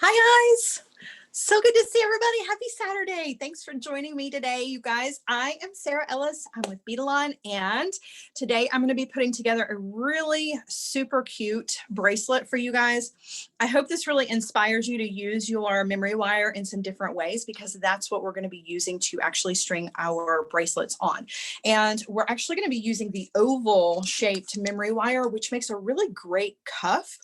Hi guys, so good to see everybody. Happy Saturday. Thanks for joining me today, you guys. I am Sarah Ellis. I'm with Beadalon, and today I'm going to be putting together a really super cute bracelet for you guys. I hope this really inspires you to use your memory wire in some different ways, because that's what we're going to be using to actually string our bracelets on. And we're actually going to be using the oval shaped memory wire, which makes a really great cuff,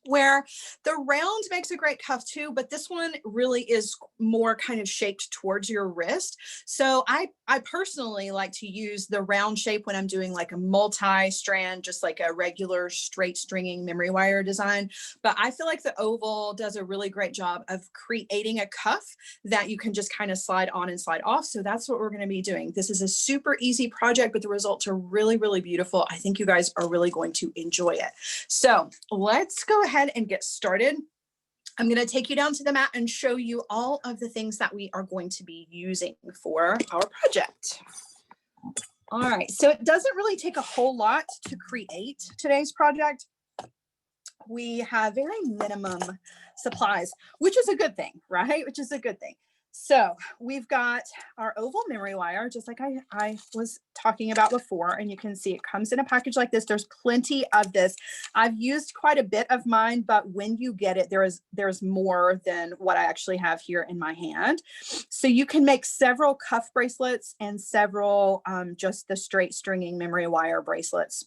where the round makes a great cuff too, but this one really is more kind of shaped towards your wrist. So I personally like to use the round shape when I'm doing like a multi-strand, just like a regular straight stringing memory wire design. But I feel like the oval does a really great job of creating a cuff that you can just kind of slide on and slide off. So that's what we're going to be doing. This is a super easy project, but the results are really, really beautiful. I think you guys are really going to enjoy it. So let's go ahead and get started. I'm going to take you down to the mat and show you all of the things that we are going to be using for our project. All right, so it doesn't really take a whole lot to create today's project. We have very minimum supplies, which is a good thing, right? Which is a good thing. So we've got our oval memory wire, just like I was talking about before, and you can see it comes in a package like this. There's plenty of this. I've used quite a bit of mine, but when you get it, there's more than what I actually have here in my hand. So you can make several cuff bracelets and several just the straight stringing memory wire bracelets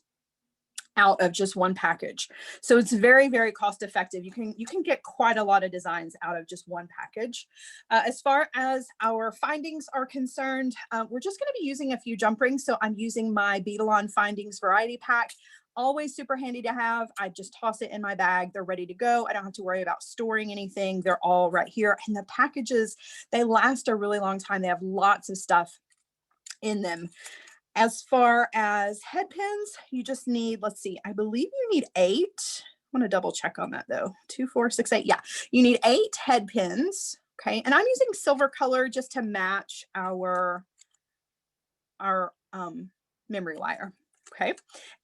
out of just one package. So it's very, very cost effective. You can get quite a lot of designs out of just one package. As far as our findings are concerned, we're just going to be using a few jump rings. So I'm using my Beadalon Findings Variety Pack. Always super handy to have. I just toss it in my bag. They're ready to go. I don't have to worry about storing anything. They're all right here. And the packages, they last a really long time. They have lots of stuff in them. As far as head pins, you just need, let's see, I believe you need 8. I want to double check on that though. 2, 4, 6, 8. Yeah, you need 8 head pins. Okay, and I'm using silver color just to match our memory wire. Okay,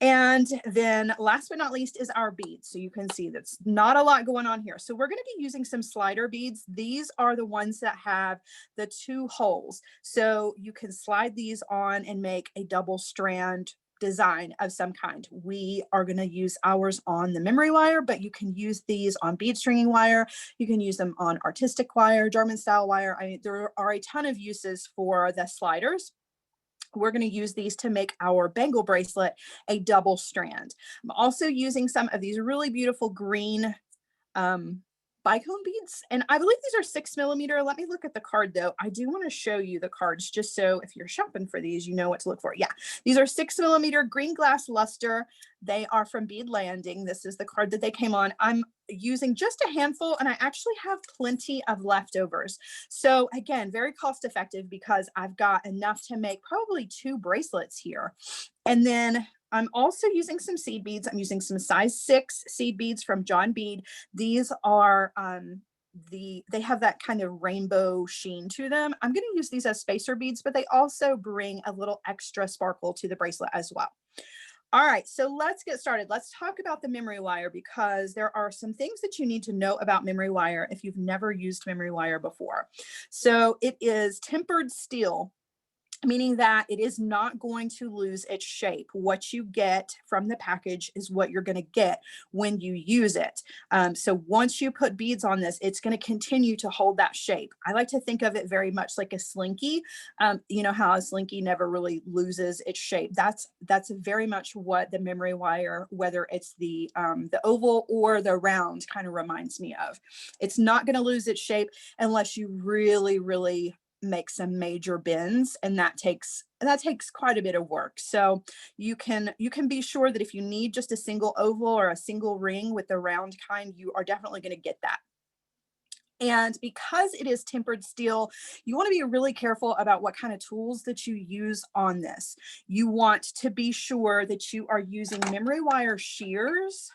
and then last but not least is our beads. So you can see that's not a lot going on here. So we're going to be using some slider beads. These are the ones that have the 2 holes. So you can slide these on and make a double strand design of some kind. We are going to use ours on the memory wire, but you can use these on bead stringing wire. You can use them on artistic wire, German style wire. I mean, there are a ton of uses for the sliders. We're going to use these to make our bangle bracelet a double strand. I'm also using some of these really beautiful green Bicone beads, and I believe these are 6mm. Let me look at the card though. I do want to show you the cards just so if you're shopping for these, you know what to look for. Yeah, these are 6mm green glass luster. They are from Bead Landing. This is the card that they came on. I'm using just a handful, and I actually have plenty of leftovers. So again, very cost effective because I've got enough to make probably 2 bracelets here. And then I'm also using some seed beads. I'm using some size 6 seed beads from John Bead. These are they have that kind of rainbow sheen to them. I'm going to use these as spacer beads, but they also bring a little extra sparkle to the bracelet as well. All right, so let's get started. Let's talk about the memory wire, because there are some things that you need to know about memory wire if you've never used memory wire before. So it is tempered steel, meaning that it is not going to lose its shape. What you get from the package is what you're going to get when you use it. So once you put beads on this, it's going to continue to hold that shape. I like to think of it very much like a slinky. You know how a slinky never really loses its shape. That's very much what the memory wire, whether it's the oval or the round, kind of reminds me of. It's not going to lose its shape unless you really, really make some major bends, and that takes quite a bit of work. So you can be sure that if you need just a single oval or a single ring with the round kind, you are definitely going to get that. And because it is tempered steel, you want to be really careful about what kind of tools that you use on this. You want to be sure that you are using memory wire shears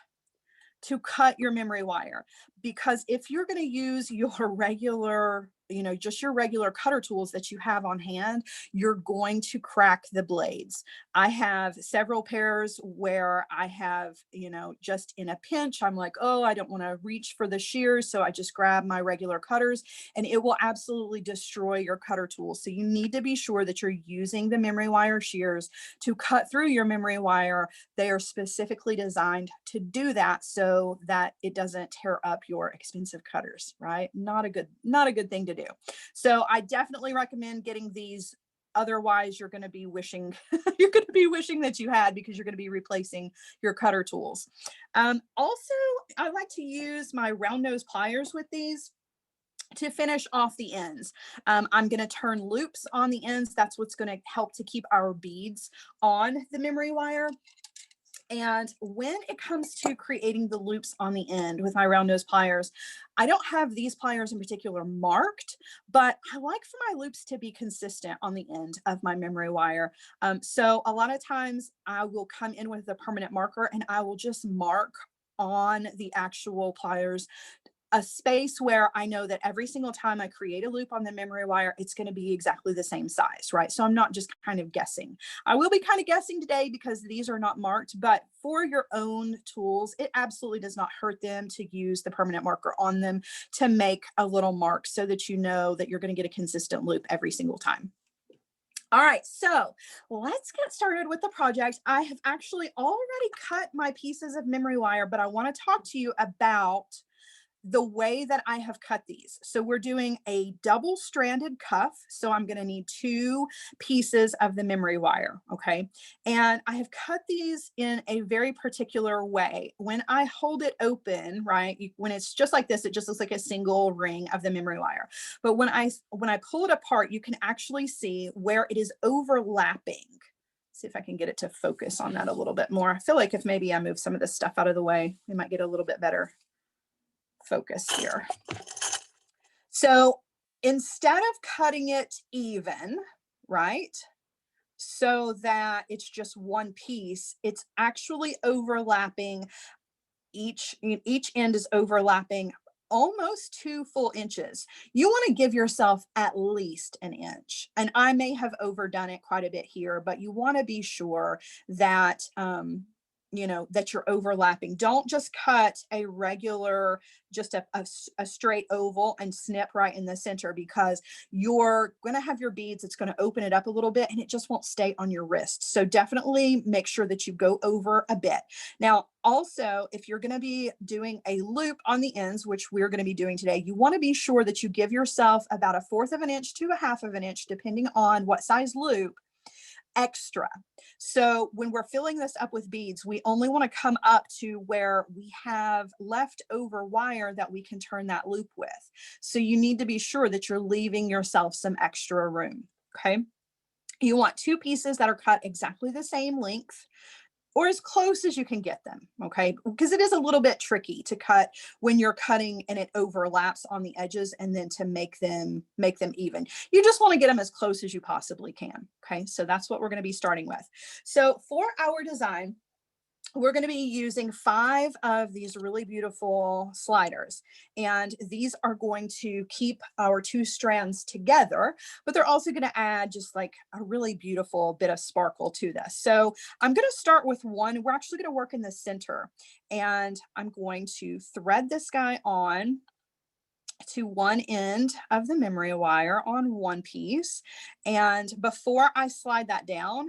to cut your memory wire, because if you're going to use your regular you know, just your regular cutter tools that you have on hand, you're going to crack the blades. I have several pairs where I have, you know, just in a pinch, I'm like, oh, I don't want to reach for the shears. So I just grab my regular cutters, and it will absolutely destroy your cutter tools. So you need to be sure that you're using the memory wire shears to cut through your memory wire. They are specifically designed to do that so that it doesn't tear up your expensive cutters, right? Not a good thing to do. So I definitely recommend getting these. Otherwise, you're going to be wishing that you had, because you're going to be replacing your cutter tools. Also, I like to use my round nose pliers with these to finish off the ends. I'm going to turn loops on the ends. That's what's going to help to keep our beads on the memory wire. And when it comes to creating the loops on the end with my round nose pliers, I don't have these pliers in particular marked, but I like for my loops to be consistent on the end of my memory wire. So a lot of times I will come in with a permanent marker, and I will just mark on the actual pliers a space where I know that every single time I create a loop on the memory wire, it's going to be exactly the same size, right? So I'm not just kind of guessing. I will be kind of guessing today because these are not marked, but for your own tools, it absolutely does not hurt them to use the permanent marker on them to make a little mark so that you know that you're going to get a consistent loop every single time. All right, so let's get started with the project. I have actually already cut my pieces of memory wire, but I want to talk to you about the way that I have cut these. So we're doing a double stranded cuff. So I'm going to need 2 pieces of the memory wire. Okay. And I have cut these in a very particular way. When I hold it open, right, when it's just like this, it just looks like a single ring of the memory wire. But when I pull it apart, you can actually see where it is overlapping. See if I can get it to focus on that a little bit more. I feel like if maybe I move some of this stuff out of the way, we might get a little bit better focus here. So instead of cutting it even, right, so that it's just one piece, it's actually overlapping. Each end is overlapping almost 2 full inches. You want to give yourself at least an inch. And I may have overdone it quite a bit here, but you want to be sure that you know, that you're overlapping. Don't just cut a regular, just a straight oval and snip right in the center, because you're going to have your beads. It's going to open it up a little bit and it just won't stay on your wrist. So definitely make sure that you go over a bit. Now, also, if you're going to be doing a loop on the ends, which we're going to be doing today, you want to be sure that you give yourself about 1/4 of an inch to 1/2 of an inch, depending on what size loop, extra. So when we're filling this up with beads, we only want to come up to where we have leftover wire that we can turn that loop with. So you need to be sure that you're leaving yourself some extra room. Okay. You want 2 pieces that are cut exactly the same length, or as close as you can get them, okay? Because it is a little bit tricky to cut when you're cutting and it overlaps on the edges, and then to make them even. You just want to get them as close as you possibly can, okay? So that's what we're going to be starting with. So for our design, we're going to be using 5 of these really beautiful sliders, and these are going to keep our 2 strands together, but they're also going to add just like a really beautiful bit of sparkle to this. So I'm going to start with one. We're actually going to work in the center, and I'm going to thread this guy on to one end of the memory wire on one piece. And before I slide that down,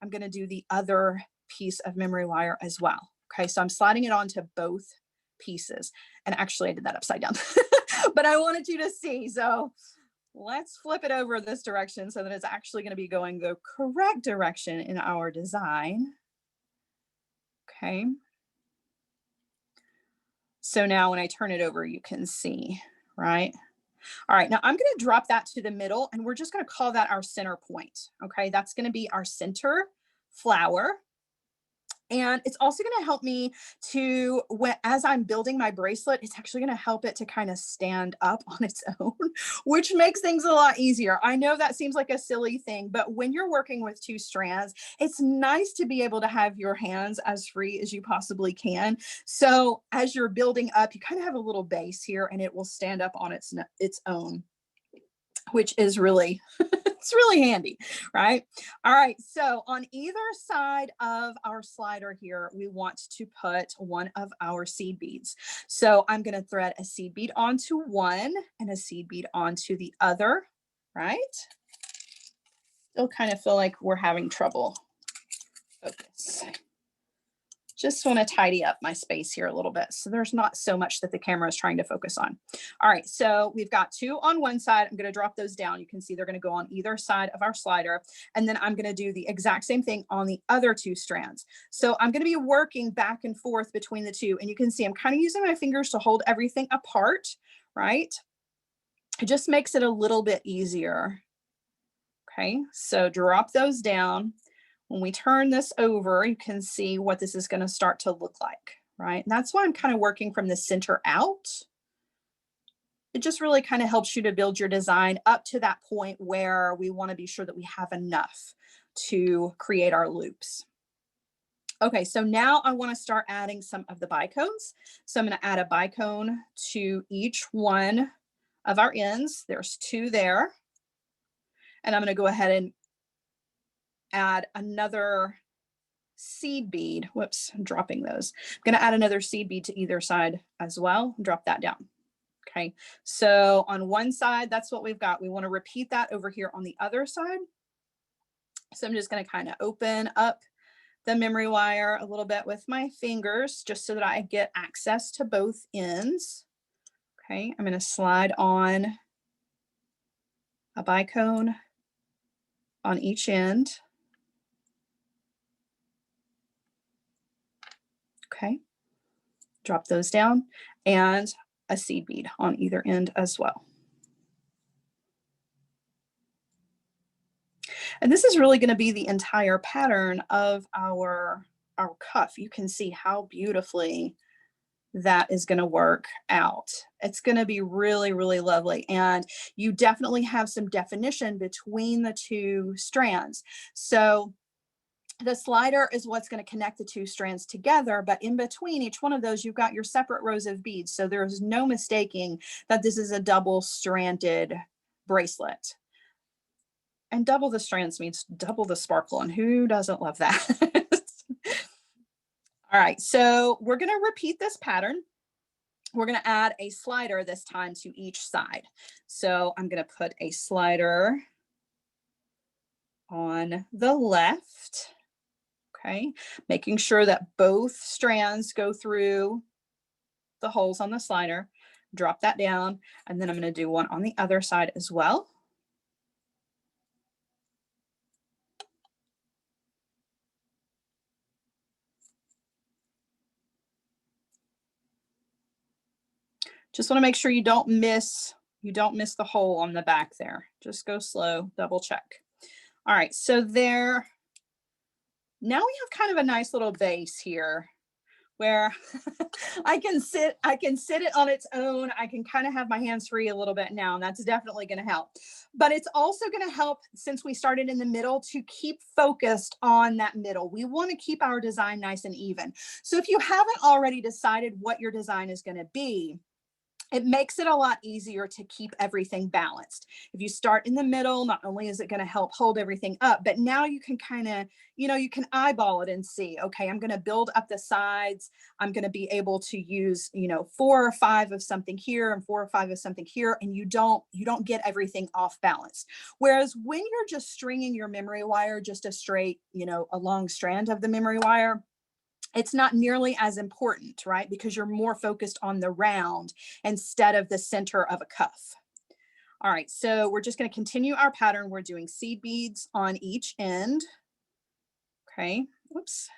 I'm going to do the other piece of memory wire as well. Okay, so I'm sliding it onto both pieces. And actually I did that upside down, but I wanted you to see. So let's flip it over this direction so that it's actually going to be going the correct direction in our design. Okay. So now when I turn it over, you can see, right? All right, now I'm going to drop that to the middle, and we're just going to call that our center point. Okay, that's going to be our center flower. And it's also going to help me to, as I'm building my bracelet, it's actually going to help it to kind of stand up on its own, which makes things a lot easier. I know that seems like a silly thing, but when you're working with 2 strands, it's nice to be able to have your hands as free as you possibly can. So as you're building up, you kind of have a little base here, and it will stand up on its own. which is really, it's really handy, right? All right, so on either side of our slider here, we want to put one of our seed beads. So I'm gonna thread a seed bead onto one and a seed bead onto the other, right? Still kind of feel like we're having trouble. Focus. Just want to tidy up my space here a little bit, so there's not so much that the camera is trying to focus on. All right, so we've got two on one side. I'm going to drop those down. You can see they're going to go on either side of our slider. And then I'm going to do the exact same thing on the other two strands. So I'm going to be working back and forth between the two. And you can see I'm kind of using my fingers to hold everything apart, right? It just makes it a little bit easier. Okay, so drop those down. When we turn this over, you can see what this is going to start to look like, right? And that's why I'm kind of working from the center out. It just really kind of helps you to build your design up to that point where we want to be sure that we have enough to create our loops. Okay, so now I want to start adding some of the bicones. So I'm going to add a bicone to each one of our ends. There's two there. And I'm going to go ahead and add another seed bead. Whoops, I'm dropping those. I'm going to add another seed bead to either side as well. Drop that down. Okay, so on one side, that's what we've got. We want to repeat that over here on the other side. So I'm just going to kind of open up the memory wire a little bit with my fingers just so that I get access to both ends. Okay, I'm going to slide on a bicone on each end. Okay, drop those down and a seed bead on either end as well. And this is really going to be the entire pattern of our cuff. You can see how beautifully that is going to work out. It's going to be really, really lovely. And you definitely have some definition between the two strands. So the slider is what's going to connect the two strands together, but in between each one of those, you've got your separate rows of beads. So there's no mistaking that this is a double-stranded bracelet. And double the strands means double the sparkle, and who doesn't love that? All right, so we're going to repeat this pattern. We're going to add a slider this time to each side. So I'm going to put a slider on the left. Okay, making sure that both strands go through the holes on the slider. Drop that down, and then I'm going to do one on the other side as well. Just want to make sure you don't miss the hole on the back there. Just go slow, double check. All right, so there, now we have kind of a nice little base here where I can sit it on its own. I can kind of have my hands free a little bit now, and that's definitely going to help. But it's also going to help, since we started in the middle, to keep focused on that middle. We want to keep our design nice and even. So if you haven't already decided what your design is going to be, it makes it a lot easier to keep everything balanced. If you start in the middle, not only is it going to help hold everything up, but now you can kind of, you can eyeball it and see, okay, I'm going to build up the sides. I'm going to be able to use, 4 or 5 of something here and 4 or 5 of something here, and you don't get everything off balance. Whereas when you're just stringing your memory wire, just a straight, a long strand of the memory wire, it's not nearly as important, right? Because you're more focused on the round instead of the center of a cuff. All right, so we're just going to continue our pattern. We're doing seed beads on each end. Okay, whoops.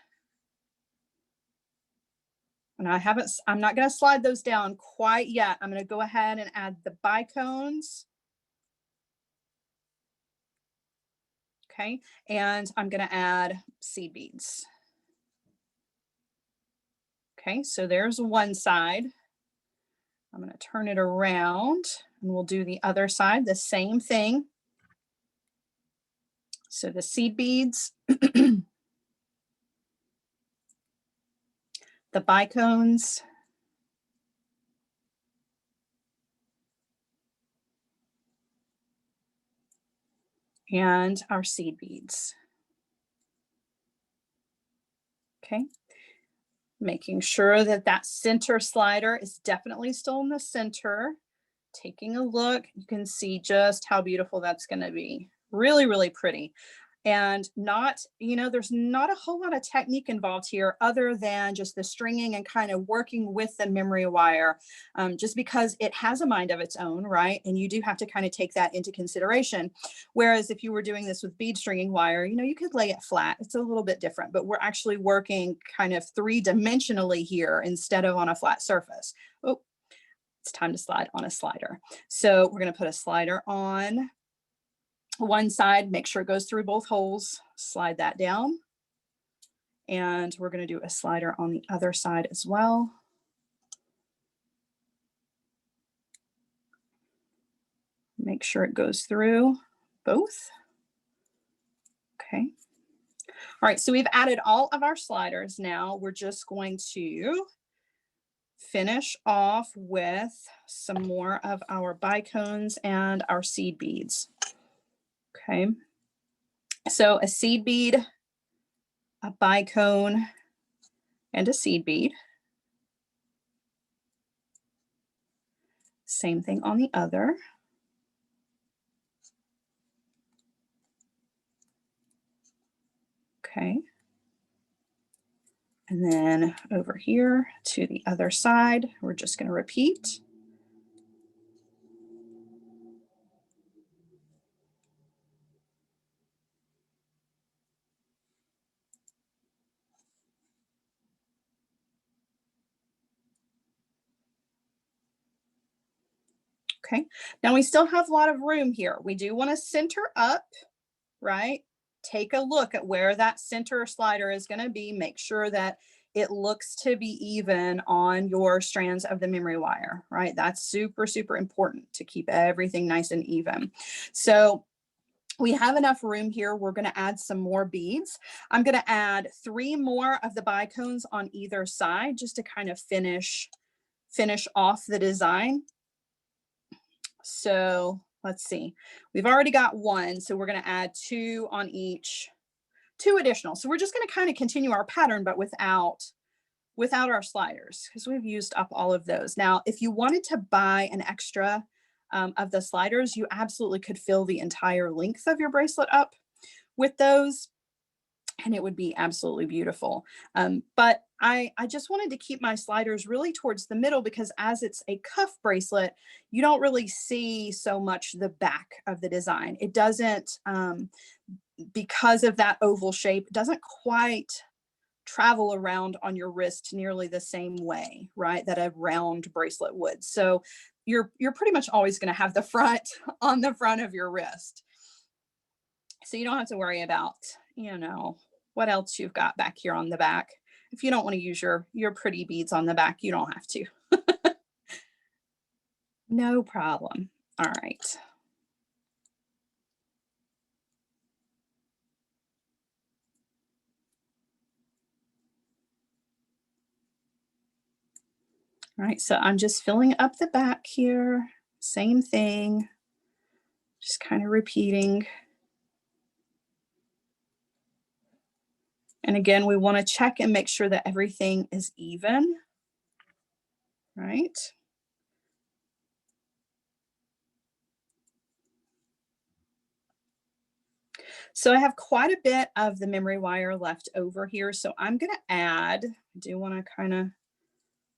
And I'm not going to slide those down quite yet. I'm going to go ahead and add the bicones. Okay, and I'm going to add seed beads. Okay, so there's one side. I'm going to turn it around and we'll do the other side, the same thing. So the seed beads, the bicones, and our seed beads. Okay. Making sure that that center slider is definitely still in the center. Taking a look, you can see just how beautiful that's going to be. Really, really pretty. And not, you know, there's not a whole lot of technique involved here other than just the stringing and kind of working with the memory wire, just because it has a mind of its own, right? And you do have to kind of take that into consideration. Whereas if you were doing this with bead stringing wire, you know, you could lay it flat. It's a little bit different, but we're actually working kind of three-dimensionally here instead of on a flat surface. Oh, it's time to slide on a slider. So we're going to put a slider on one side, make sure it goes through both holes, slide that down. And we're going to do a slider on the other side as well. Make sure it goes through both. Okay. All right, so we've added all of our sliders. Now we're just going to finish off with some more of our bicones and our seed beads. Okay, so a seed bead, a bicone, and a seed bead. Same thing on the other. Okay. And then over here to the other side, we're just going to repeat. Okay, now we still have a lot of room here. We do want to center up, right? Take a look at where that center slider is going to be. Make sure that it looks to be even on your strands of the memory wire, right? That's super, super important to keep everything nice and even. So we have enough room here. We're going to add some more beads. I'm going to add 3 more of the bicones on either side just to kind of finish off the design. So let's see, we've already got 1, so we're going to add 2 on each, 2 additional. So we're just going to kind of continue our pattern, but without our sliders, because we've used up all of those. Now, if you wanted to buy an extra of the sliders, you absolutely could fill the entire length of your bracelet up with those, and it would be absolutely beautiful. But I just wanted to keep my sliders really towards the middle, because as it's a cuff bracelet, you don't really see so much the back of the design. It doesn't, because of that oval shape, doesn't quite travel around on your wrist nearly the same way, right, that a round bracelet would. So you're pretty much always going to have the front on the front of your wrist. So you don't have to worry about, you know, what else you've got back here on the back. If you don't want to use your pretty beads on the back, you don't have to. No problem. All right. All right, so I'm just filling up the back here. Same thing. Just kind of repeating. And again, we want to check and make sure that everything is even, right? So I have quite a bit of the memory wire left over here. So I'm going to add, I do want to kind of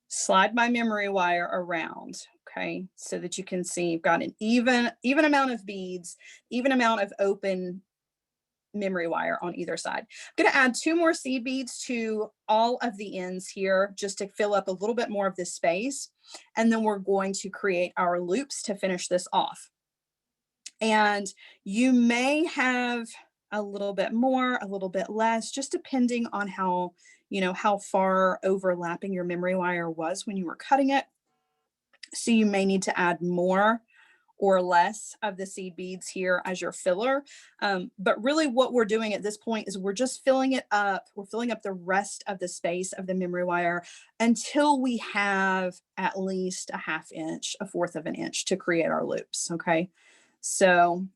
slide my memory wire around, okay, so that you can see you've got an even amount of beads, even amount of open memory wire on either side. I'm going to add 2 more seed beads to all of the ends here just to fill up a little bit more of this space. And then we're going to create our loops to finish this off. And you may have a little bit more, a little bit less, just depending on how, you know, how far overlapping your memory wire was when you were cutting it. So you may need to add more or less of the seed beads here as your filler. But really what we're doing at this point is we're just filling it up. We're filling up the rest of the space of the memory wire until we have at least a 1/2 inch, 1/4 of an inch to create our loops, okay? So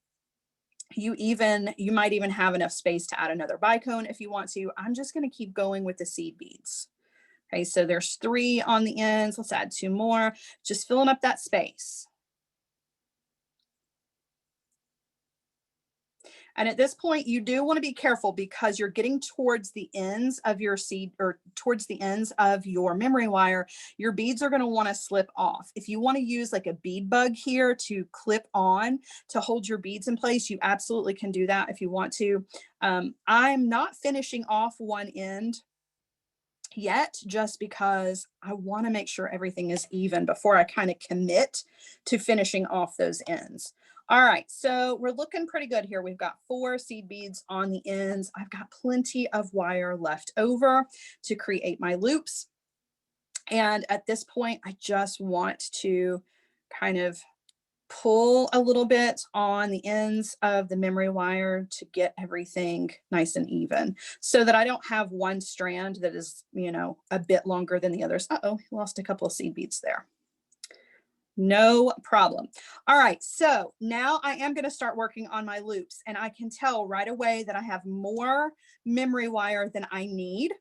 You might even have enough space to add another bicone if you want to. I'm just going to keep going with the seed beads. Okay, so there's 3 on the ends. Let's add 2 more, just filling up that space. And at this point, you do want to be careful because you're getting towards the ends of your seed, or towards the ends of your memory wire. Your beads are going to want to slip off. If you want to use like a bead bug here to clip on to hold your beads in place, you absolutely can do that if you want to. I'm not finishing off one end yet, just because I want to make sure everything is even before I kind of commit to finishing off those ends. All right, so we're looking pretty good here. We've got 4 seed beads on the ends. I've got plenty of wire left over to create my loops. And at this point, I just want to kind of pull a little bit on the ends of the memory wire to get everything nice and even, so that I don't have one strand that is, you know, a bit longer than the others. Uh-oh, lost a couple of seed beads there. No problem. All right, so now I am going to start working on my loops, and I can tell right away that I have more memory wire than I need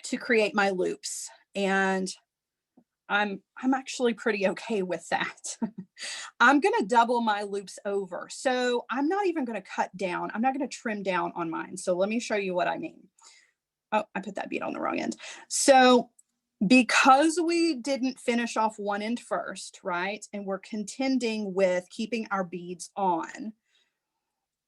to create my loops. And I'm actually pretty okay with that. I'm going to double my loops over. So I'm not even going to cut down. I'm not going to trim down on mine. So let me show you what I mean. Oh, I put that bead on the wrong end. So because we didn't finish off one end first, right? And we're contending with keeping our beads on,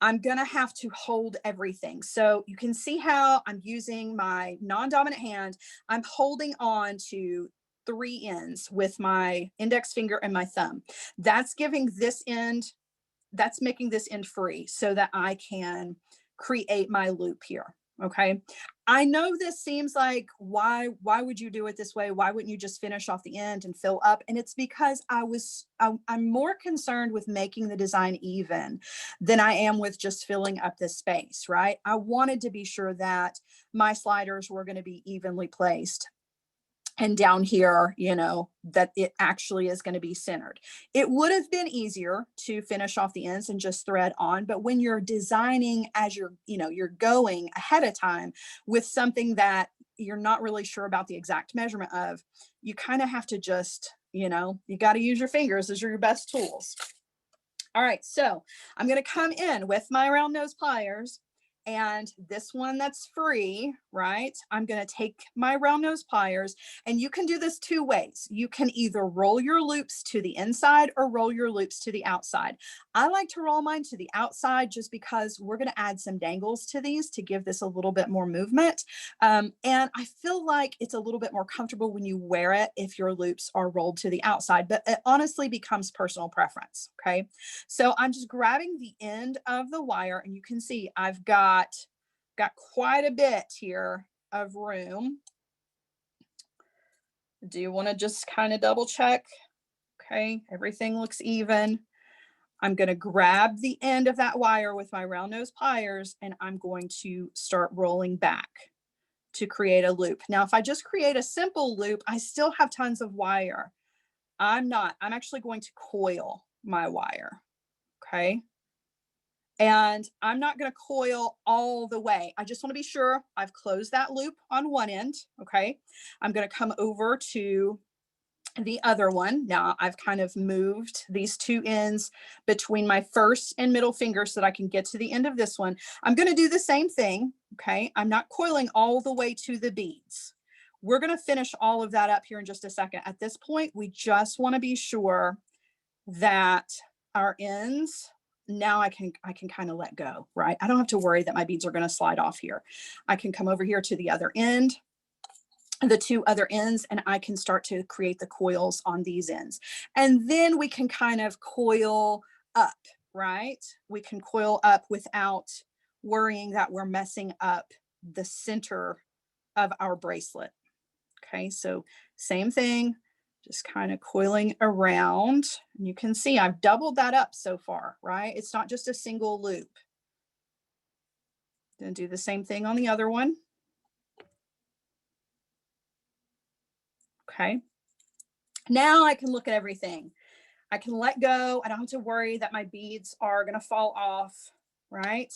I'm going to have to hold everything. So you can see how I'm using my non-dominant hand. I'm holding on to 3 ends with my index finger and my thumb. That's giving this end, that's making this end free so that I can create my loop here. Okay. I know this seems like, why would you do it this way? Why wouldn't you just finish off the end and fill up? And it's because I'm more concerned with making the design even than I am with just filling up this space, right? I wanted to be sure that my sliders were going to be evenly placed. And down here, you know, that it actually is going to be centered. It would have been easier to finish off the ends and just thread on. But when you're designing as you're going ahead of time with something that you're not really sure about the exact measurement of, you kind of have to just, you got to use your fingers as your best tools. All right, so I'm going to come in with my round nose pliers. And this one that's free, right? I'm going to take my round nose pliers, and you can do this 2 ways. You can either roll your loops to the inside or roll your loops to the outside. I like to roll mine to the outside just because we're going to add some dangles to these to give this a little bit more movement. And I feel like it's a little bit more comfortable when you wear it if your loops are rolled to the outside, but it honestly becomes personal preference. Okay. So I'm just grabbing the end of the wire, and you can see I've got quite a bit here of room. Do you want to just kind of double check? Okay, everything looks even. I'm going to grab the end of that wire with my round nose pliers, and I'm going to start rolling back to create a loop. Now, if I just create a simple loop, I still have tons of wire. I'm actually going to coil my wire. Okay. And I'm not going to coil all the way. I just want to be sure I've closed that loop on one end. Okay. I'm going to come over to the other one. Now I've kind of moved these 2 ends between my first and middle finger so that I can get to the end of this one. I'm going to do the same thing. Okay. I'm not coiling all the way to the beads. We're going to finish all of that up here in just a second. At this point, we just want to be sure that our ends, now I can kind of let go, right? I don't have to worry that my beads are going to slide off here. I can come over here to the other end, the 2 other ends, and I can start to create the coils on these ends. And then we can kind of coil up, right? We can coil up without worrying that we're messing up the center of our bracelet. Okay, so same thing. Just kind of coiling around. And you can see I've doubled that up so far, right? It's not just a single loop. Then do the same thing on the other one. Okay. Now I can look at everything. I can let go. I don't have to worry that my beads are going to fall off, right?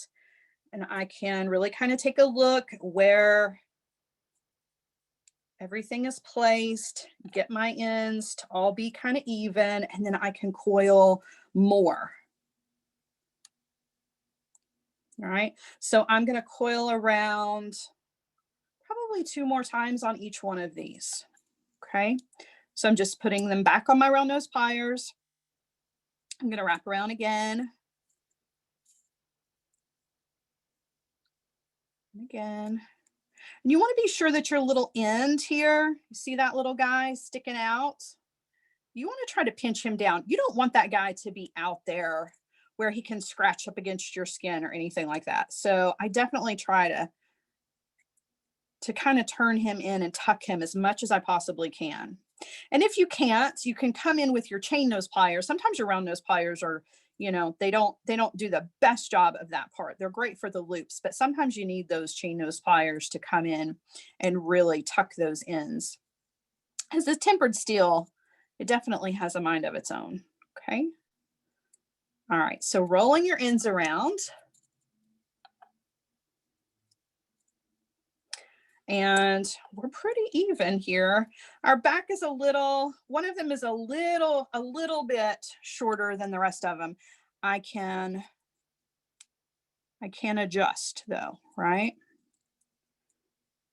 And I can really kind of take a look where everything is placed, get my ends to all be kind of even, and then I can coil more. All right, so I'm going to coil around probably 2 more times on each one of these. Okay, so I'm just putting them back on my round nose pliers. I'm going to wrap around again. And again. And you want to be sure that your little end here, you see that little guy sticking out? You want to try to pinch him down. You don't want that guy to be out there where he can scratch up against your skin or anything like that. So I definitely try to kind of turn him in and tuck him as much as I possibly can. And if you can't, you can come in with your chain nose pliers. Sometimes your round nose pliers are, you know, they don't do the best job of that part. They're great for the loops, but sometimes you need those chain nose pliers to come in and really tuck those ends. As the tempered steel, it definitely has a mind of its own. Okay. All right. So rolling your ends around. And we're pretty even here. Our back is a little, one of them is a little bit shorter than the rest of them. I can adjust though, right?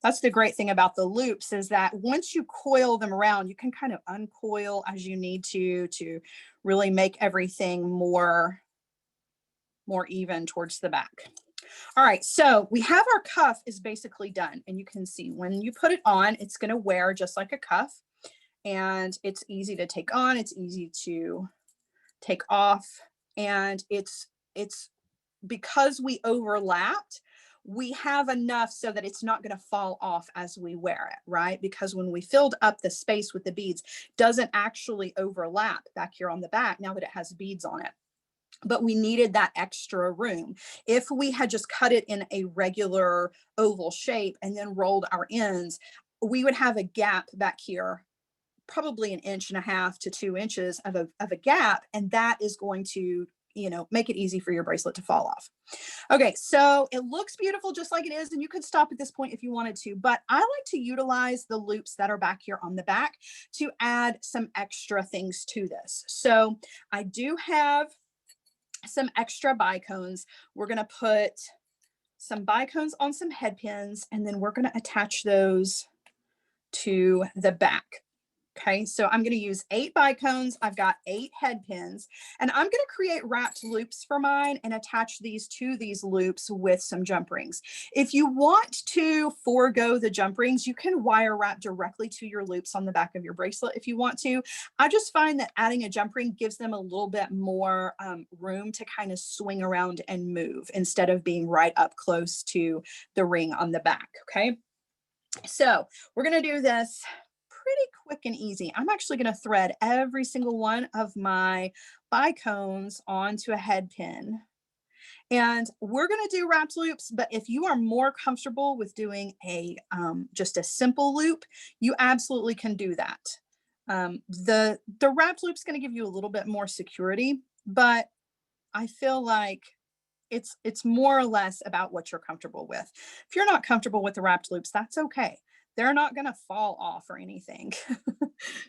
That's the great thing about the loops is that once you coil them around, you can kind of uncoil as you need to really make everything more even towards the back. All right, so we have our cuff is basically done, and you can see when you put it on, it's going to wear just like a cuff, and it's easy to take on, it's easy to take off, and it's because we overlapped, we have enough so that it's not going to fall off as we wear it, right? Because when we filled up the space with the beads, doesn't actually overlap back here on the back now that it has beads on it. But we needed that extra room. If we had just cut it in a regular oval shape and then rolled our ends, we would have a gap back here, probably 1.5 inches to 2 inches of a gap. And that is going to, you know, make it easy for your bracelet to fall off. Okay, so it looks beautiful just like it is, and you could stop at this point if you wanted to, but I like to utilize the loops that are back here on the back to add some extra things to this. So I do have some extra bicones. We're going to put some bicones on some head pins, and then we're going to attach those to the back. Okay, so I'm going to use 8 bicones. I've got 8 head pins, and I'm going to create wrapped loops for mine and attach these to these loops with some jump rings. If you want to forego the jump rings, you can wire wrap directly to your loops on the back of your bracelet if you want to. I just find that adding a jump ring gives them a little bit more room to kind of swing around and move instead of being right up close to the ring on the back. Okay, so we're going to do this pretty quick and easy. I'm actually going to thread every single one of my bicones onto a head pin. And we're going to do wrapped loops, but if you are more comfortable with doing a just a simple loop, you absolutely can do that. The wrapped loop is going to give you a little bit more security, but I feel like it's more or less about what you're comfortable with. If you're not comfortable with the wrapped loops, that's okay. They're not going to fall off or anything.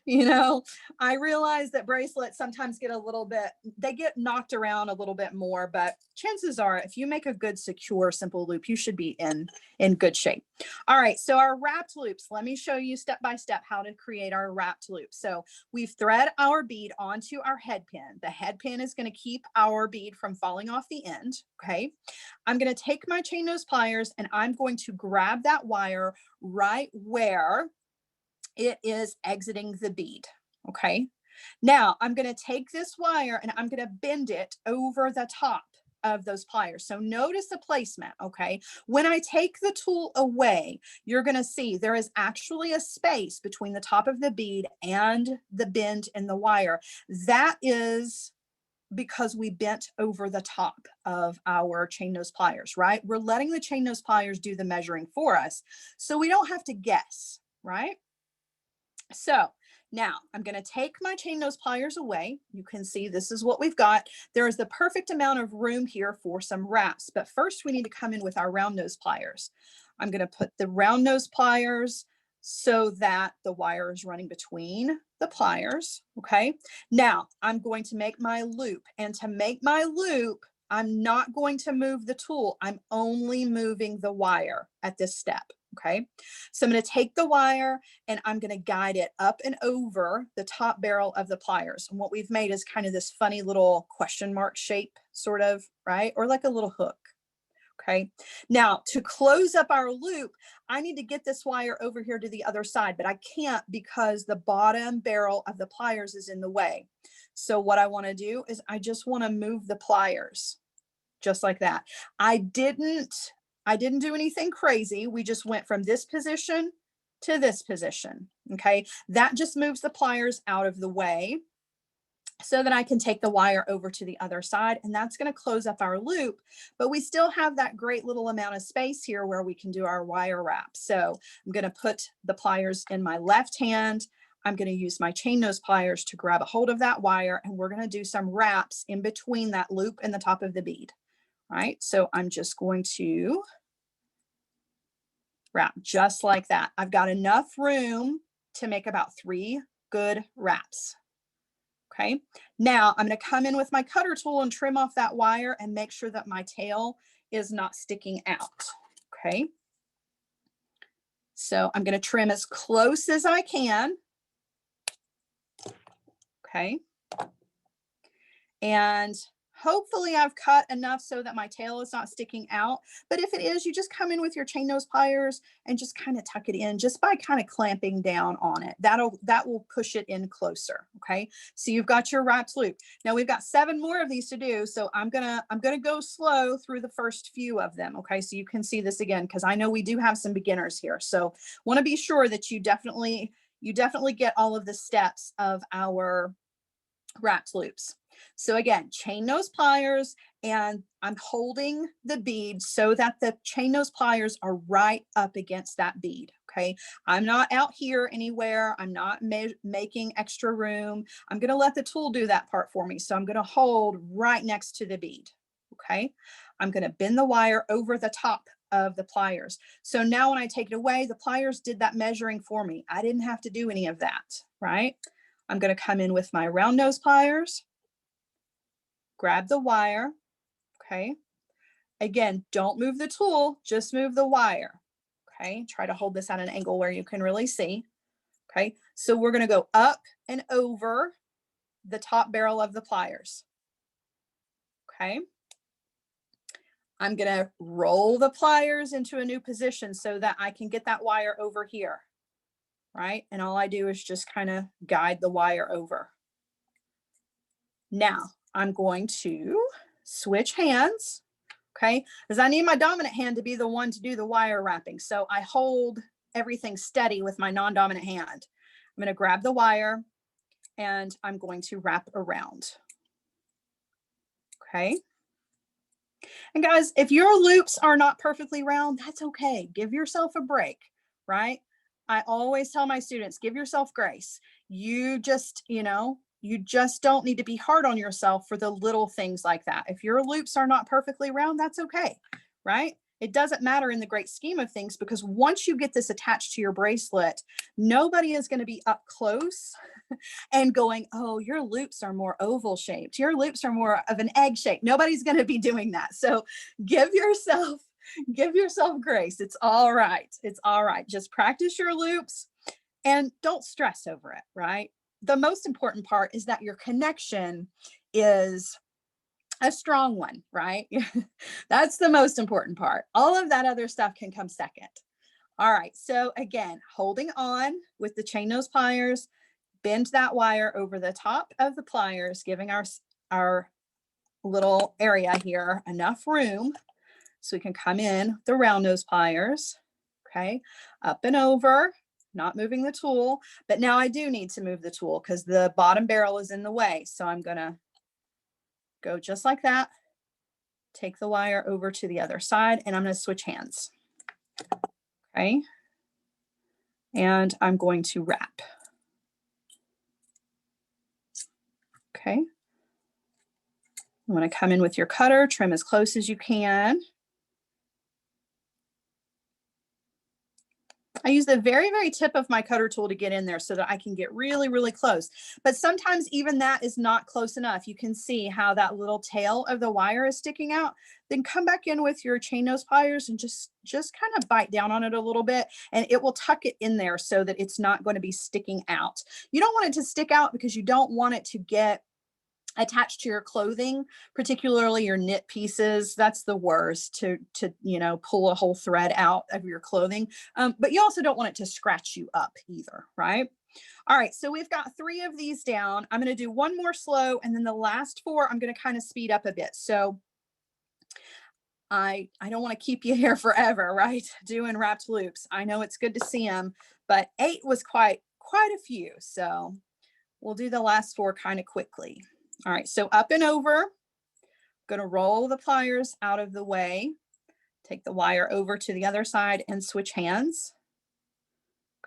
You know, I realize that bracelets sometimes get a little bit, they get knocked around a little bit more, but chances are if you make a good, secure, simple loop, you should be in good shape. All right, so our wrapped loops, let me show you step by step how to create our wrapped loop. So we've thread our bead onto our head pin. The head pin is going to keep our bead from falling off the end. Okay, I'm going to take my chain nose pliers and I'm going to grab that wire right where it is exiting the bead. Okay, now I'm going to take this wire and I'm going to bend it over the top of those pliers. So notice the placement. Okay, when I take the tool away, you're going to see there is actually a space between the top of the bead and the bend in the wire. That is because we bent over the top of our chain nose pliers, right? We're letting the chain nose pliers do the measuring for us, so we don't have to guess, right? So Now I'm going to take my chain nose pliers away. You can see this is what we've got. There is the perfect amount of room here for some wraps, but first we need to come in with our round nose pliers. I'm going to put the round nose pliers so that the wire is running between the pliers. Okay. Now I'm going to make my loop, and to make my loop, I'm not going to move the tool. I'm only moving the wire at this step. Okay. So I'm going to take the wire and I'm going to guide it up and over the top barrel of the pliers. And what we've made is kind of this funny little question mark shape, sort of, right? Or like a little hook. Okay. Now to close up our loop, I need to get this wire over here to the other side, but I can't because the bottom barrel of the pliers is in the way. So what I want to do is I just want to move the pliers just like that. I didn't do anything crazy. We just went from this position to this position. Okay. That just moves the pliers out of the way so that I can take the wire over to the other side, and that's going to close up our loop, but we still have that great little amount of space here where we can do our wire wrap. So I'm going to put the pliers in my left hand. I'm going to use my chain nose pliers to grab a hold of that wire, and we're going to do some wraps in between that loop and the top of the bead. All right. So I'm just going to wrap just like that. I've got enough room to make about 3 good wraps. Okay, now I'm going to come in with my cutter tool and trim off that wire and make sure that my tail is not sticking out. Okay, so I'm going to trim as close as I can. Okay, and hopefully I've cut enough so that my tail is not sticking out. But if it is, you just come in with your chain nose pliers and just kind of tuck it in just by kind of clamping down on it. That will push it in closer. Okay. So you've got your wrapped loop. Now we've got 7 more of these to do. So I'm gonna go slow through the first few of them. Okay. So you can see this again, because I know we do have some beginners here. So want to be sure that you definitely get all of the steps of our wrapped loops. So again, chain nose pliers, and I'm holding the bead so that the chain nose pliers are right up against that bead. Okay. I'm not out here anywhere. I'm not making extra room. I'm going to let the tool do that part for me. So I'm going to hold right next to the bead. Okay. I'm going to bend the wire over the top of the pliers. So now when I take it away, the pliers did that measuring for me. I didn't have to do any of that. Right. I'm going to come in with my round nose pliers, grab the wire. Okay. Again, don't move the tool, just move the wire. Okay. Try to hold this at an angle where you can really see. Okay. So we're going to go up and over the top barrel of the pliers. Okay. I'm going to roll the pliers into a new position so that I can get that wire over here. Right. And all I do is just kind of guide the wire over. Now I'm going to switch hands. Okay, because I need my dominant hand to be the one to do the wire wrapping. So I hold everything steady with my non-dominant hand. I'm going to grab the wire and I'm going to wrap around. Okay. And guys, if your loops are not perfectly round, that's okay. Give yourself a break, right? I always tell my students, give yourself grace. You just don't need to be hard on yourself for the little things like that. If your loops are not perfectly round, that's okay, right? It doesn't matter in the great scheme of things, because once you get this attached to your bracelet, nobody is going to be up close and going, oh, your loops are more oval shaped. Your loops are more of an egg shape. Nobody's going to be doing that. So give yourself grace. It's all right. It's all right. Just practice your loops and don't stress over it, right? The most important part is that your connection is a strong one, right? That's the most important part. All of that other stuff can come second. All right. So again, holding on with the chain nose pliers, bend that wire over the top of the pliers, giving our little area here enough room so we can come in the round nose pliers. Okay. Up and over. Not moving the tool, but now I do need to move the tool because the bottom barrel is in the way. So I'm going to go just like that, take the wire over to the other side, and I'm going to switch hands. Okay. And I'm going to wrap. Okay. You want to come in with your cutter, trim as close as you can. I use the very, very tip of my cutter tool to get in there so that I can get really, really close. But sometimes even that is not close enough. You can see how that little tail of the wire is sticking out. Then come back in with your chain nose pliers and just kind of bite down on it a little bit, and it will tuck it in there so that it's not going to be sticking out. You don't want it to stick out because you don't want it to get attached to your clothing, particularly your knit pieces. That's the worst, to you know, pull a whole thread out of your clothing. But you also don't want it to scratch you up either, right? All right, so we've got 3 of these down. I'm going to do one more slow, and then the last 4 I'm going to kind of speed up a bit. So I don't want to keep you here forever, right? Doing wrapped loops. I know it's good to see them, but 8 was quite a few. So we'll do the last 4 kind of quickly. All right, so up and over, going to roll the pliers out of the way, take the wire over to the other side and switch hands.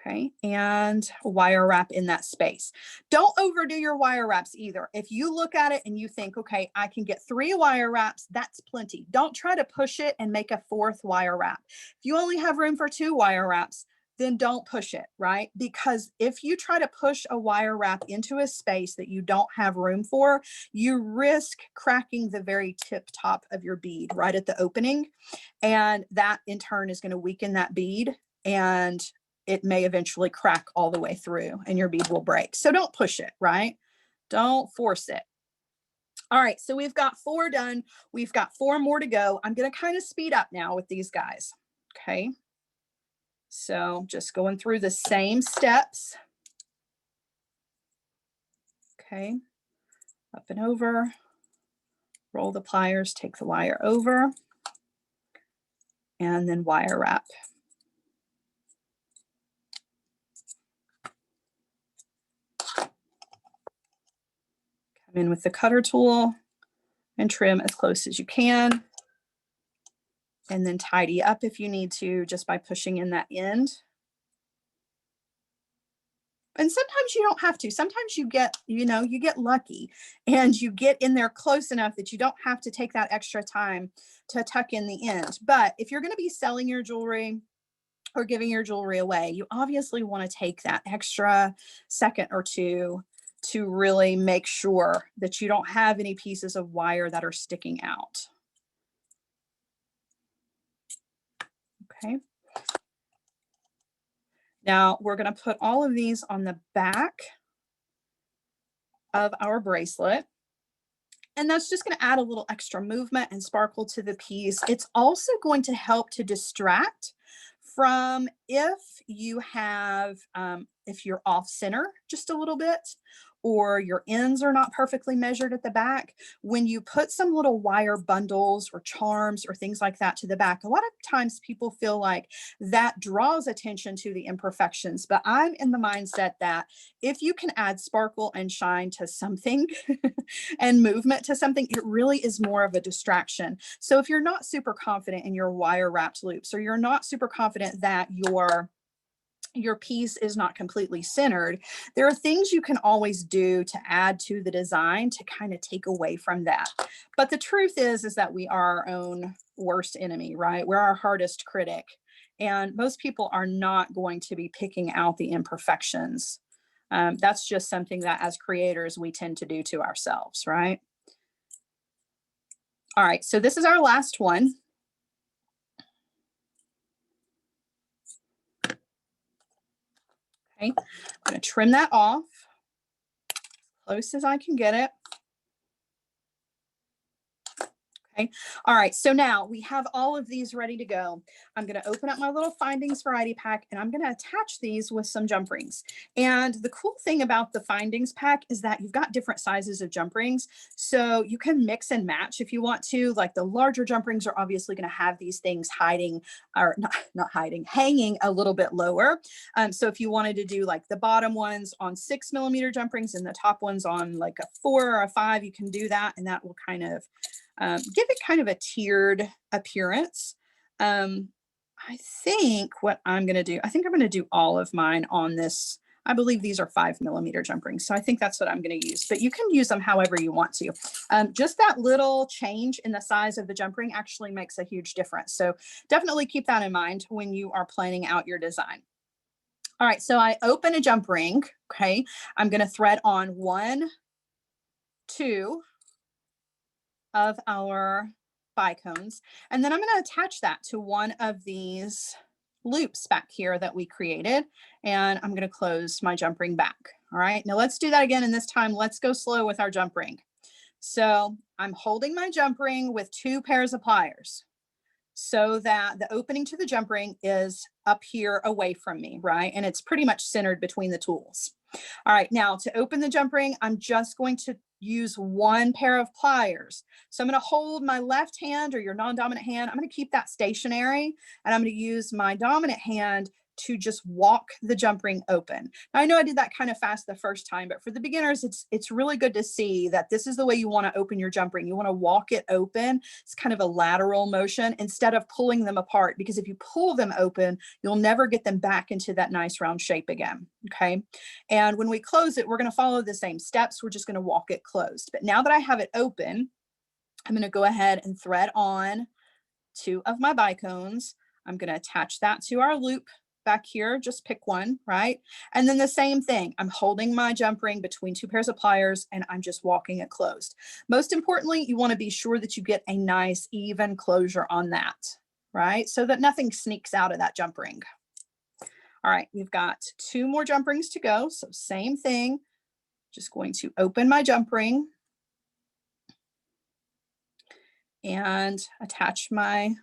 Okay, and wire wrap in that space. Don't overdo your wire wraps either. If you look at it and you think, okay, I can get 3 wire wraps, that's plenty. Don't try to push it and make a 4th wire wrap. If you only have room for 2 wire wraps, then don't push it, right? Because if you try to push a wire wrap into a space that you don't have room for, you risk cracking the very tip top of your bead right at the opening. And that in turn is going to weaken that bead, and it may eventually crack all the way through and your bead will break. So don't push it, right? Don't force it. All right, so we've got 4 done. We've got 4 more to go. I'm going to kind of speed up now with these guys. Okay. So just going through the same steps. Okay, up and over, roll the pliers, take the wire over, and then wire wrap. Come in with the cutter tool and trim as close as you can. And then tidy up if you need to, just by pushing in that end. And sometimes you don't have to. Sometimes you get, you know, you get lucky and you get in there close enough that you don't have to take that extra time to tuck in the end. But if you're going to be selling your jewelry or giving your jewelry away, you obviously want to take that extra second or 2 to really make sure that you don't have any pieces of wire that are sticking out. Okay. Now we're going to put all of these on the back of our bracelet. And that's just going to add a little extra movement and sparkle to the piece. It's also going to help to distract from if you have, if you're off center just a little bit, or your ends are not perfectly measured at the back. When you put some little wire bundles or charms or things like that to the back, a lot of times people feel like that draws attention to the imperfections. But I'm in the mindset that if you can add sparkle and shine to something and movement to something, it really is more of a distraction. So if you're not super confident in your wire wrapped loops, or you're not super confident that your piece is not completely centered, there are things you can always do to add to the design to kind of take away from that. But the truth is that we are our own worst enemy, right? We're our hardest critic. And most people are not going to be picking out the imperfections. That's just something that as creators, we tend to do to ourselves, right? All right, so this is our last one. Okay, I'm going to trim that off as close as I can get it. Okay. All right. So now we have all of these ready to go. I'm going to open up my little findings variety pack, and I'm going to attach these with some jump rings. And the cool thing about the findings pack is that you've got different sizes of jump rings. So you can mix and match if you want to. Like the larger jump rings are obviously going to have these things hiding, or not hiding, hanging a little bit lower. So if you wanted to do like the bottom ones on 6mm jump rings and the top ones on like a 4 or a 5, you can do that. And that will kind of give it kind of a tiered appearance. I think what I'm going to do, I think I'm going to do all of mine on this. I believe these are 5mm jump rings. So I think that's what I'm going to use, but you can use them however you want to. Just that little change in the size of the jump ring actually makes a huge difference. So definitely keep that in mind when you are planning out your design. All right, so I open a jump ring, okay? I'm going to thread on 1, 2 of our bicones, and then I'm going to attach that to one of these loops back here that we created, and I'm going to close my jump ring back. All right, now let's do that again, and this time let's go slow with our jump ring. So I'm holding my jump ring with 2 pairs of pliers so that the opening to the jump ring is up here away from me, right? And it's pretty much centered between the tools. All right, now to open the jump ring, I'm just going to use 1 pair of pliers. So I'm going to hold my left hand, or your non-dominant hand. I'm going to keep that stationary, and I'm going to use my dominant hand to just walk the jump ring open. Now, I know I did that kind of fast the first time, but for the beginners, it's really good to see that this is the way you want to open your jump ring. You want to walk it open. It's kind of a lateral motion instead of pulling them apart, because if you pull them open, you'll never get them back into that nice round shape again. Okay. And when we close it, we're going to follow the same steps. We're just going to walk it closed. But now that I have it open, I'm going to go ahead and thread on 2 of my bicones. I'm going to attach that to our loop back here. Just pick one, right? And then the same thing. I'm holding my jump ring between 2 pairs of pliers, and I'm just walking it closed. Most importantly, you want to be sure that you get a nice even closure on that, right? So that nothing sneaks out of that jump ring. All right, we've got 2 more jump rings to go. So same thing, just going to open my jump ring and attach my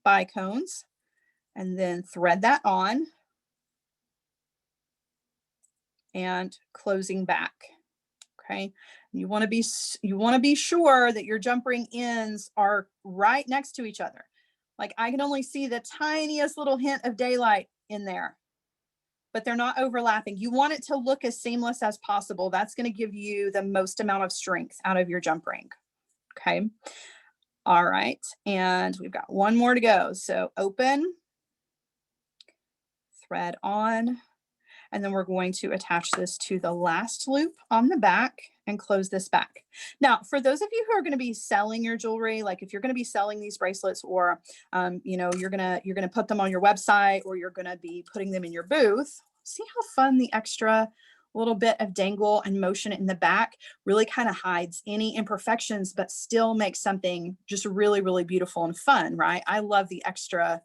bicones, and then thread that on and closing back. Okay, you want to be sure that your jump ring ends are right next to each other. Like, I can only see the tiniest little hint of daylight in there, but they're not overlapping. You want it to look as seamless as possible. That's going to give you the most amount of strength out of your jump ring. Okay. All right. And we've got 1 more to go. So open, thread on, and then we're going to attach this to the last loop on the back and close this back. Now, for those of you who are going to be selling your jewelry, like if you're going to be selling these bracelets, or you know, you're gonna put them on your website, or you're going to be putting them in your booth, see how fun the extra little bit of dangle and motion in the back really kind of hides any imperfections, but still makes something just really, really beautiful and fun, right? I love the extra.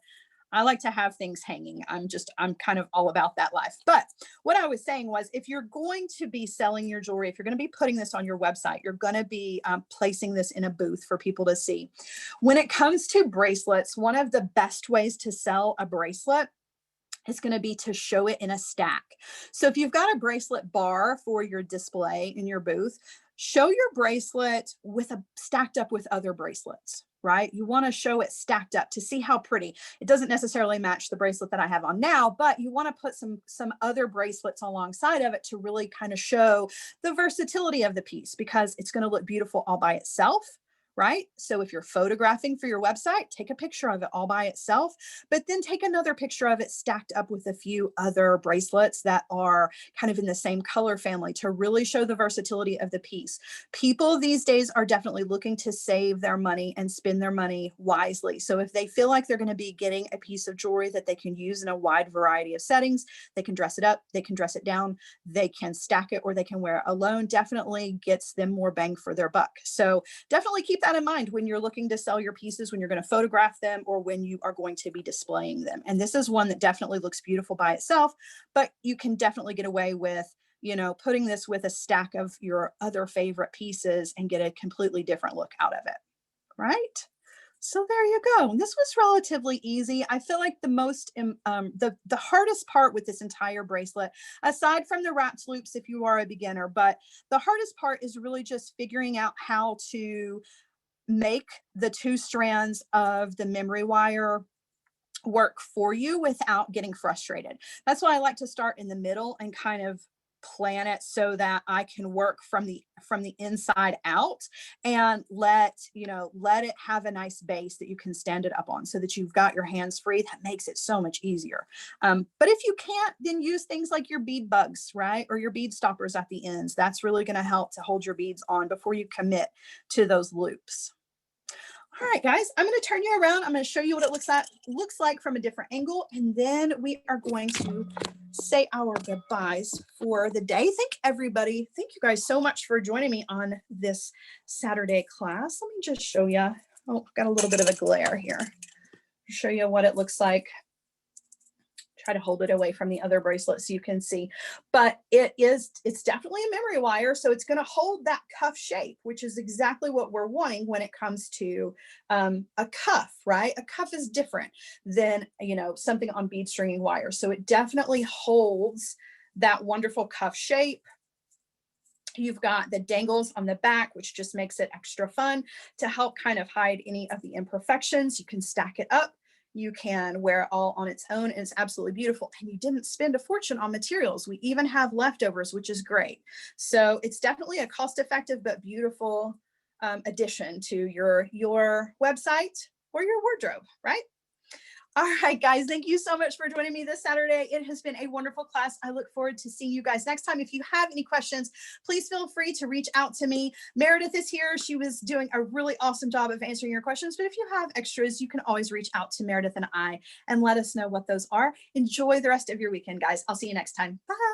I like to have things hanging. I'm kind of all about that life. But what I was saying was, if you're going to be selling your jewelry, if you're going to be putting this on your website, you're going to be placing this in a booth for people to see. When it comes to bracelets, one of the best ways to sell a bracelet is going to be to show it in a stack. So if you've got a bracelet bar for your display in your booth, show your bracelet stacked up with other bracelets, right? You want to show it stacked up to see how pretty. It doesn't necessarily match the bracelet that I have on now, but you want to put some other bracelets alongside of it to really kind of show the versatility of the piece, because it's going to look beautiful all by itself, right? So if you're photographing for your website, take a picture of it all by itself, but then take another picture of it stacked up with a few other bracelets that are kind of in the same color family to really show the versatility of the piece. People these days are definitely looking to save their money and spend their money wisely. So if they feel like they're going to be getting a piece of jewelry that they can use in a wide variety of settings, they can dress it up, they can dress it down, they can stack it, or they can wear it alone, definitely gets them more bang for their buck. So definitely keep that in mind when you're looking to sell your pieces, when you're going to photograph them, or when you are going to be displaying them. And this is one that definitely looks beautiful by itself, but you can definitely get away with, you know, putting this with a stack of your other favorite pieces and get a completely different look out of it, right? So there you go. This was relatively easy. I feel like the hardest part with this entire bracelet, aside from the wrapped loops if you are a beginner, but the hardest part is really just figuring out how to make the 2 strands of the memory wire work for you without getting frustrated. That's why I like to start in the middle and kind of plan it so that I can work from the inside out, and let it have a nice base that you can stand it up on so that you've got your hands free. That makes it so much easier. But if you can't, then use things like your bead bugs, right? Or your bead stoppers at the ends. That's really going to help to hold your beads on before you commit to those loops. All right, guys, I'm going to turn you around. I'm going to show you what it looks like from a different angle, and then we are going to say our goodbyes for the day. Thank you guys so much for joining me on this Saturday class. Let me just show you. Oh, I've got a little bit of a glare here. Show you what it looks like. Try to hold it away from the other bracelet so you can see, but it's definitely a memory wire, so it's going to hold that cuff shape, which is exactly what we're wanting when it comes to a cuff, right? A cuff is different than something on bead stringing wire, so it definitely holds that wonderful cuff shape. You've got the dangles on the back, which just makes it extra fun to help kind of hide any of the imperfections. You can stack it up. You can wear it all on its own, and it's absolutely beautiful. And you didn't spend a fortune on materials. We even have leftovers, which is great. So it's definitely a cost-effective but beautiful addition to your website or your wardrobe, right? All right, guys, thank you so much for joining me this Saturday. It has been a wonderful class. I look forward to seeing you guys next time. If you have any questions, please feel free to reach out to me. Meredith is here. She was doing a really awesome job of answering your questions. But if you have extras, you can always reach out to Meredith and I and let us know what those are. Enjoy the rest of your weekend, guys. I'll see you next time. Bye.